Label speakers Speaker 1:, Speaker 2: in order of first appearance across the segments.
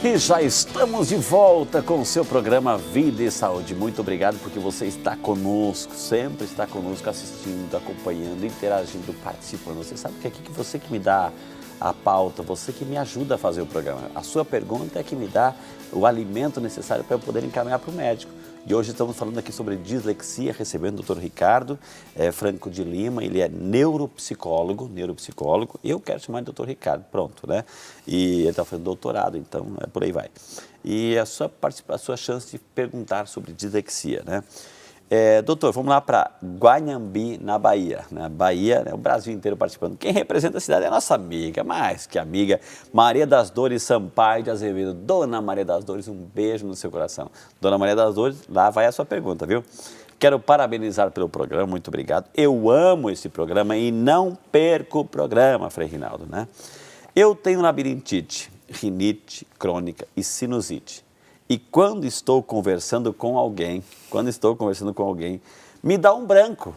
Speaker 1: E já estamos de volta com o seu programa Vida e Saúde. Muito obrigado porque você está conosco, sempre está conosco, assistindo, acompanhando, interagindo, participando. Você sabe que é aqui que você que me dá a pauta, você que me ajuda a fazer o programa. A sua pergunta é que me dá o alimento necessário para eu poder encaminhar para o médico. E hoje estamos falando aqui sobre dislexia, recebendo o Dr. Ricardo Franco de Lima. Ele é neuropsicólogo. Eu quero chamar de Dr. Ricardo, pronto, né? E ele está fazendo doutorado, então por aí vai. E a sua chance de perguntar sobre dislexia, né? Doutor, vamos lá para Guanhambi, na Bahia. Na Bahia, o Brasil inteiro participando. Quem representa a cidade é a nossa amiga, mais que amiga, Maria das Dores Sampaio de Azevedo. Dona Maria das Dores, um beijo no seu coração. Dona Maria das Dores, lá vai a sua pergunta, viu? Quero parabenizar pelo programa, muito obrigado. Eu amo esse programa e não perco o programa, Frei Rinaldo, né? Eu tenho labirintite, rinite crônica e sinusite. E quando estou conversando com alguém, me dá um branco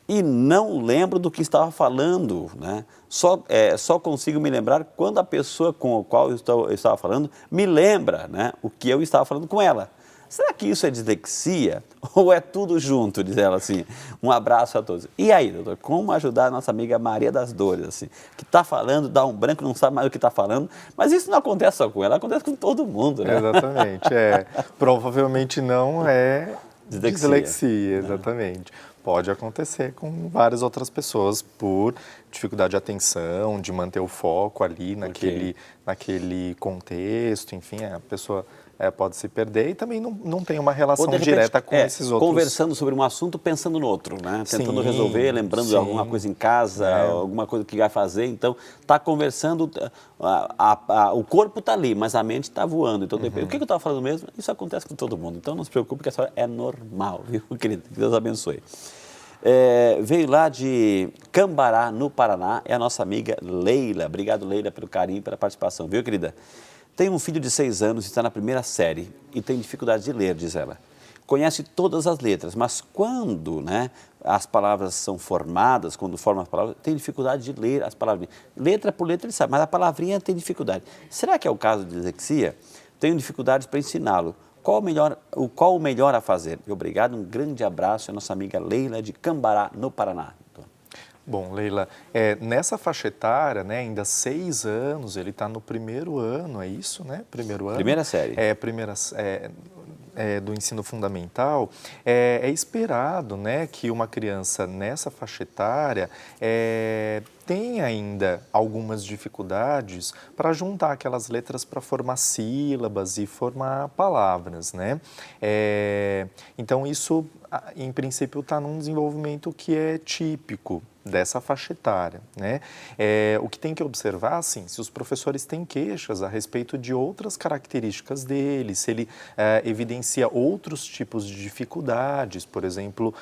Speaker 1: e não lembro do que estava falando, né? Só consigo me lembrar quando a pessoa com a qual eu estava falando me lembra, né, o que eu estava falando com ela. Será que isso é dislexia ou é tudo junto, diz ela assim? Um abraço a todos. E aí, doutor, como ajudar a nossa amiga Maria das Dores, assim, que está falando, dá um branco, não sabe mais o que está falando, mas isso não acontece só com ela, acontece com todo mundo, né?
Speaker 2: Exatamente, provavelmente não é dislexia, exatamente. Pode acontecer com várias outras pessoas por dificuldade de atenção, de manter o foco ali naquele contexto, enfim, a pessoa pode se perder e também não tem uma relação direta com esses outros.
Speaker 1: Conversando sobre um assunto, pensando no outro, né? Tentando resolver, lembrando de alguma coisa em casa, alguma coisa que vai fazer. Então, está conversando, o corpo está ali, mas a mente está voando. Então, o que eu estava falando mesmo? Isso acontece com todo mundo. Então, não se preocupe que a senhora é normal, viu, querido? Que Deus abençoe. Veio lá de Cambará, no Paraná, é a nossa amiga Leila. Obrigado, Leila, pelo carinho e pela participação, viu, querida? Tem um filho de 6 anos e está na primeira série e tem dificuldade de ler, diz ela. Conhece todas as letras, mas quando, né, as palavras são formadas, quando formam as palavras, tem dificuldade de ler as palavras. Letra por letra ele sabe, mas a palavrinha tem dificuldade. Será que é o caso de dislexia? Tenho dificuldades para ensiná-lo. Qual o melhor a fazer? Obrigado, um grande abraço, a nossa amiga Leila de Cambará, no Paraná.
Speaker 2: Bom, Leila, nessa faixa etária, né, ainda 6 anos, ele está no primeiro ano, é isso, né? Primeiro ano.
Speaker 1: Primeira série.
Speaker 2: Do ensino fundamental, é esperado, né, que uma criança nessa faixa etária tem ainda algumas dificuldades para juntar aquelas letras para formar sílabas e formar palavras, né? Então, isso, em princípio, está num desenvolvimento que é típico dessa faixa etária, né? O que tem que observar, assim, se os professores têm queixas a respeito de outras características dele, se ele evidencia outros tipos de dificuldades, por exemplo,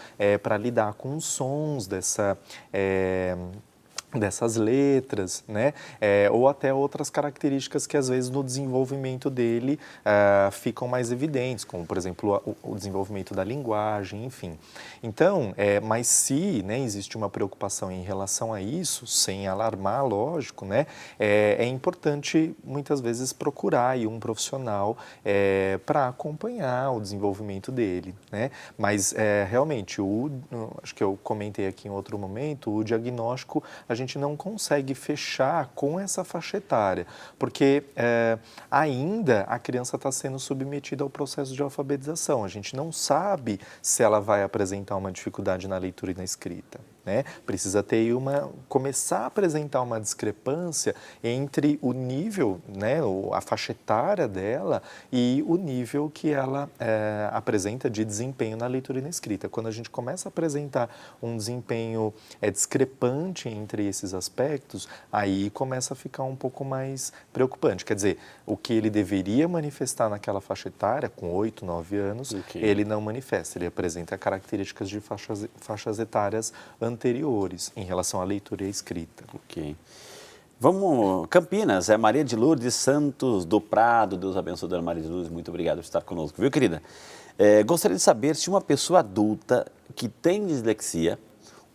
Speaker 2: para lidar com os sons dessas letras, né? Ou até outras características que às vezes no desenvolvimento dele ficam mais evidentes, como por exemplo o desenvolvimento da linguagem, enfim. Então, mas se, né, existe uma preocupação em relação a isso, sem alarmar, lógico, né? É importante muitas vezes procurar aí um profissional para acompanhar o desenvolvimento dele, né? Mas realmente, acho que eu comentei aqui em outro momento, o diagnóstico a gente não consegue fechar com essa faixa etária, porque ainda a criança está sendo submetida ao processo de alfabetização. A gente não sabe se ela vai apresentar uma dificuldade na leitura e na escrita, né? Precisa ter começar a apresentar uma discrepância entre o nível, né, a faixa etária dela e o nível que ela apresenta de desempenho na leitura e na escrita. Quando a gente começa a apresentar um desempenho discrepante entre esses aspectos, aí começa a ficar um pouco mais preocupante. Quer dizer, o que ele deveria manifestar naquela faixa etária, com 8, 9 anos, ele não manifesta, ele apresenta características de faixas etárias anteriores em relação à leitura e à escrita.
Speaker 1: Ok. Vamos, Campinas, é Maria de Lourdes Santos do Prado. Deus abençoe, dona Maria de Lourdes, muito obrigado por estar conosco, viu, querida? Gostaria de saber se uma pessoa adulta que tem dislexia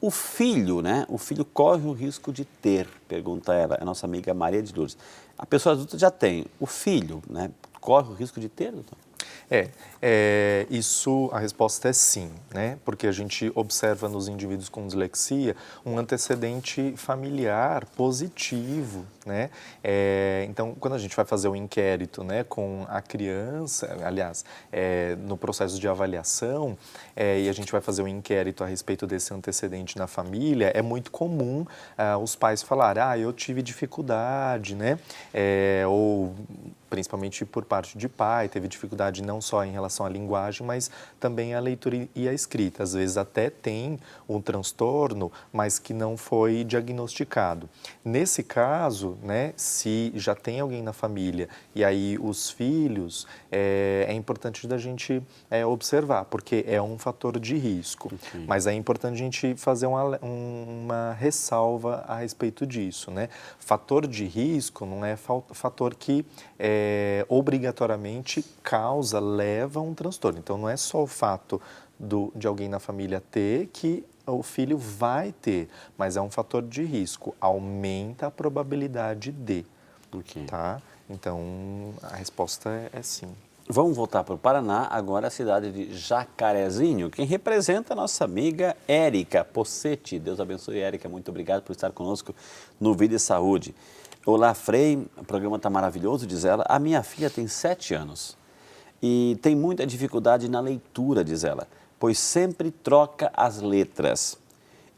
Speaker 1: O filho, né? O filho corre o risco de ter, pergunta ela, a nossa amiga Maria de Lourdes. A pessoa adulta já tem. O filho, né? Corre o risco de ter, doutor?
Speaker 2: Isso, a resposta é sim, né? Porque a gente observa nos indivíduos com dislexia um antecedente familiar positivo, né? Então, quando a gente vai fazer o inquérito, né, com a criança, aliás, no processo de avaliação, e a gente vai fazer um inquérito a respeito desse antecedente na família, é muito comum os pais falarem, eu tive dificuldade, né? Ou principalmente por parte de pai, teve dificuldade não só em relação à linguagem, mas também à leitura e à escrita. Às vezes até tem um transtorno, mas que não foi diagnosticado. Nesse caso, né, se já tem alguém na família e aí os filhos, é importante da gente observar, porque é um fator de risco.
Speaker 1: Sim.
Speaker 2: Mas é importante a gente fazer uma ressalva a respeito disso, né? Fator de risco não é fator que obrigatoriamente leva a um transtorno. Então, não é só o fato de alguém na família ter que o filho vai ter, mas é um fator de risco, aumenta a probabilidade de, tá? Então, a resposta é sim.
Speaker 1: Vamos voltar para o Paraná, agora a cidade de Jacarezinho, quem representa a nossa amiga Érica Poccetti. Deus abençoe, Érica, muito obrigado por estar conosco no Vida e Saúde. Olá, Frei, o programa está maravilhoso, diz ela. A minha filha tem 7 anos e tem muita dificuldade na leitura, diz ela, pois sempre troca as letras.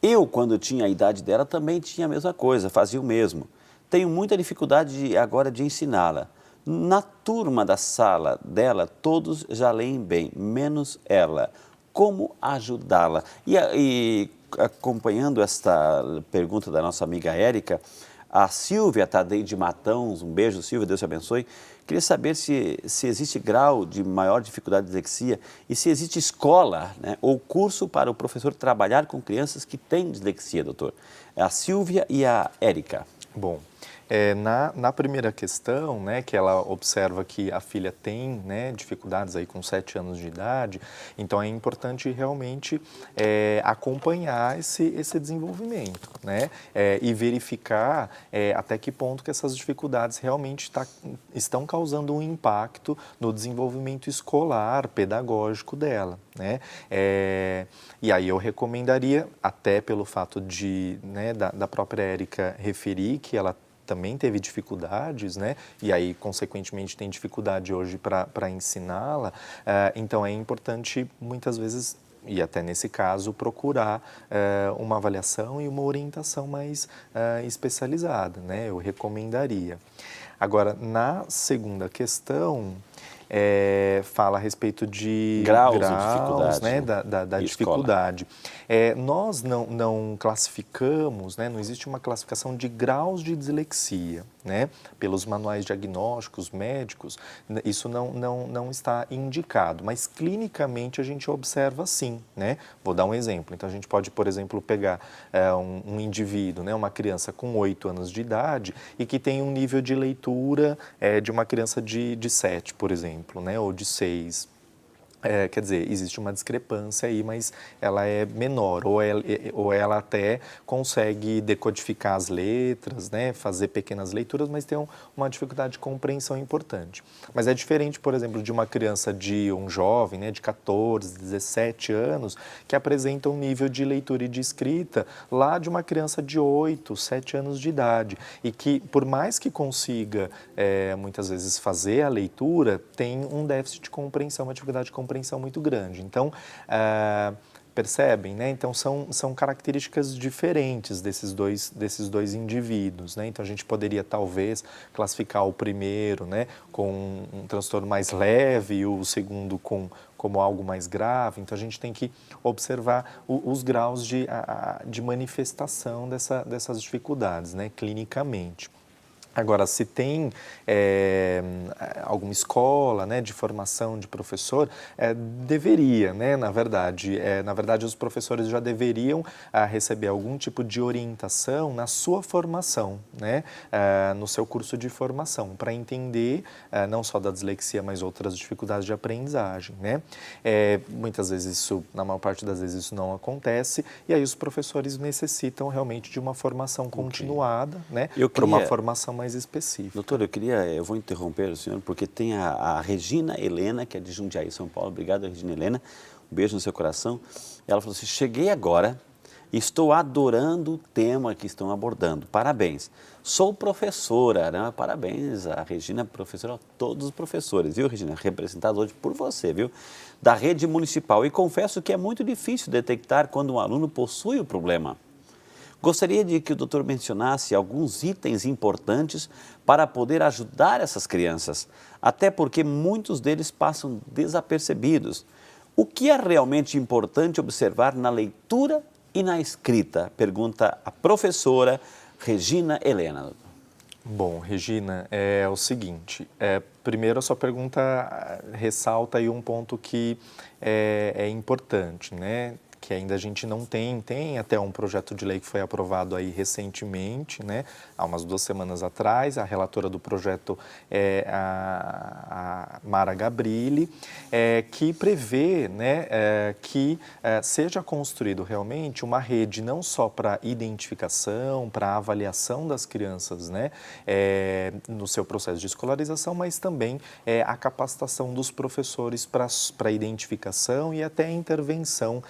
Speaker 1: Eu, quando tinha a idade dela, também tinha a mesma coisa, fazia o mesmo. Tenho muita dificuldade agora de ensiná-la. Na turma da sala dela, todos já leem bem, menos ela. Como ajudá-la? E acompanhando esta pergunta da nossa amiga Érica, a Silvia Tadei de Matãos, um beijo, Silvia, Deus te abençoe. Queria saber se existe grau de maior dificuldade de dislexia e se existe escola, né, ou curso para o professor trabalhar com crianças que têm dislexia, doutor. A Silvia e a Érica.
Speaker 2: Bom, na primeira questão, né, que ela observa que a filha tem, né, dificuldades aí com 7 anos de idade, então é importante realmente acompanhar esse desenvolvimento, né, e verificar até que ponto que essas dificuldades realmente estão causando um impacto no desenvolvimento escolar, pedagógico dela, né. E aí eu recomendaria, até pelo fato né, da própria Érica referir que ela também teve dificuldades, né? E aí, consequentemente, tem dificuldade hoje para ensiná-la. Então, é importante, muitas vezes, e até nesse caso, procurar uma avaliação e uma orientação mais especializada, né? Eu recomendaria. Agora, na segunda questão, fala a respeito de
Speaker 1: graus de dificuldade,
Speaker 2: né, da dificuldade. Nós não classificamos, né, não existe uma classificação de graus de dislexia, né, pelos manuais diagnósticos médicos, isso não está indicado, mas clinicamente a gente observa sim, né. Vou dar um exemplo, então a gente pode, por exemplo, pegar um indivíduo, né, uma criança com 8 anos de idade e que tem um nível de leitura de uma criança de 7, por exemplo, né, ou de 6. Quer dizer, existe uma discrepância aí, mas ela é menor, ou ela até consegue decodificar as letras, né, fazer pequenas leituras, mas tem uma dificuldade de compreensão importante. Mas é diferente, por exemplo, de uma criança um jovem, né, de 14, 17 anos, que apresenta um nível de leitura e de escrita lá de uma criança de 8, 7 anos de idade, e que, por mais que consiga, muitas vezes, fazer a leitura, tem um déficit de compreensão, uma dificuldade de compreensão muito grande. Então, percebem, né? Então, são características diferentes desses dois indivíduos, né? Então, a gente poderia, talvez, classificar o primeiro, né, com um transtorno mais leve e o segundo como algo mais grave. Então, a gente tem que observar os graus de manifestação dessas dificuldades, né, clinicamente. Agora, se tem alguma escola, né, de formação de professor, deveria, né, na verdade, os professores já deveriam receber algum tipo de orientação na sua formação, né, no seu curso de formação, para entender não só da dislexia, mas outras dificuldades de aprendizagem, né. Muitas vezes isso, na maior parte das vezes isso não acontece, e aí os professores necessitam realmente de uma formação continuada, né, para uma formação mais específica.
Speaker 1: Doutor, eu vou interromper o senhor, porque tem a Regina Helena, que é de Jundiaí, São Paulo. Obrigado, Regina Helena. Um beijo no seu coração. Ela falou assim, cheguei agora, estou adorando o tema que estão abordando. Parabéns. Sou professora, né? Parabéns, a Regina, professora, a todos os professores, viu, Regina? Representados hoje por você, viu? Da rede municipal. E confesso que é muito difícil detectar quando um aluno possui o problema. Gostaria de que o doutor mencionasse alguns itens importantes para poder ajudar essas crianças, até porque muitos deles passam desapercebidos. O que é realmente importante observar na leitura e na escrita? Pergunta a professora Regina Helena.
Speaker 2: Bom, Regina, é o seguinte, primeiro a sua pergunta ressalta aí um ponto que é importante, né? Que ainda a gente não tem até um projeto de lei que foi aprovado aí recentemente, né, há umas 2 semanas atrás. A relatora do projeto é a Mara Gabrilli, que prevê, né, que seja construído realmente uma rede não só para identificação, para avaliação das crianças, né, no seu processo de escolarização, mas também a capacitação dos professores para identificação e até intervenção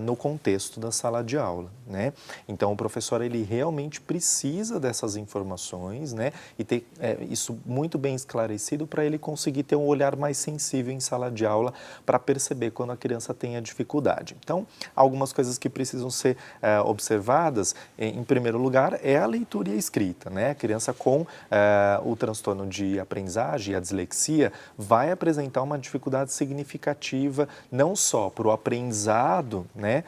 Speaker 2: no contexto da sala de aula, né? Então, o professor, ele realmente precisa dessas informações, né? E ter isso muito bem esclarecido para ele conseguir ter um olhar mais sensível em sala de aula para perceber quando a criança tem a dificuldade. Então, algumas coisas que precisam ser observadas, em primeiro lugar, é a leitura e a escrita, né? A criança com o transtorno de aprendizagem, a dislexia, vai apresentar uma dificuldade significativa, não só para o aprendizado, né,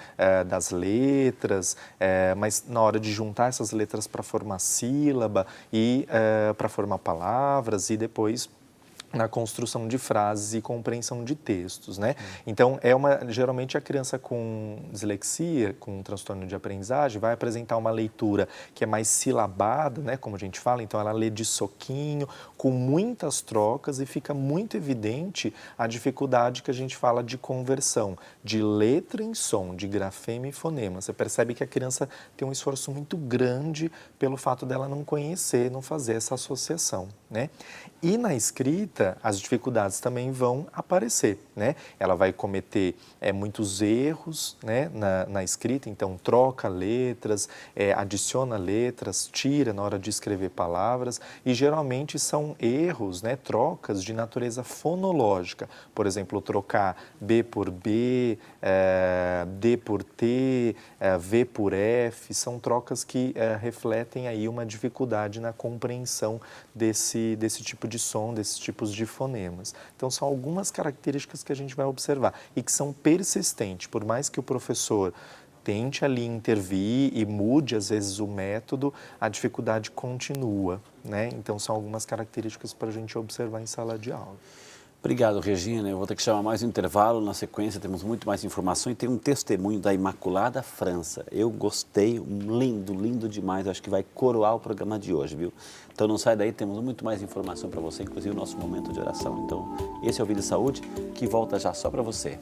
Speaker 2: das letras, mas na hora de juntar essas letras para formar sílaba e para formar palavras e depois na construção de frases e compreensão de textos, né? Então, geralmente a criança com dislexia, com transtorno de aprendizagem, vai apresentar uma leitura que é mais silabada, né, como a gente fala, então ela lê de soquinho, com muitas trocas, e fica muito evidente a dificuldade que a gente fala de conversão, de letra em som, de grafema e fonema. Você percebe que a criança tem um esforço muito grande pelo fato dela não conhecer, não fazer essa associação, né? E na escrita, as dificuldades também vão aparecer, né? Ela vai cometer muitos erros, né, na escrita, então troca letras, adiciona letras, tira na hora de escrever palavras, e geralmente são erros, né, trocas de natureza fonológica. Por exemplo, trocar B por B, D por T, V por F, são trocas que refletem aí uma dificuldade na compreensão desse tipo de som, desses tipos de fonemas. Então, são algumas características que a gente vai observar e que são persistentes. Por mais que o professor tente ali intervir e mude, às vezes, o método, a dificuldade continua, né? Então, são algumas características para a gente observar em sala de aula.
Speaker 1: Obrigado, Regina. Eu vou ter que chamar mais um intervalo. Na sequência, temos muito mais informação e tem um testemunho da Imaculada França. Eu gostei, lindo, lindo demais. Acho que vai coroar o programa de hoje, viu? Então não sai daí, temos muito mais informação para você, inclusive o nosso momento de oração. Então, esse é o Vida e Saúde, que volta já só para você.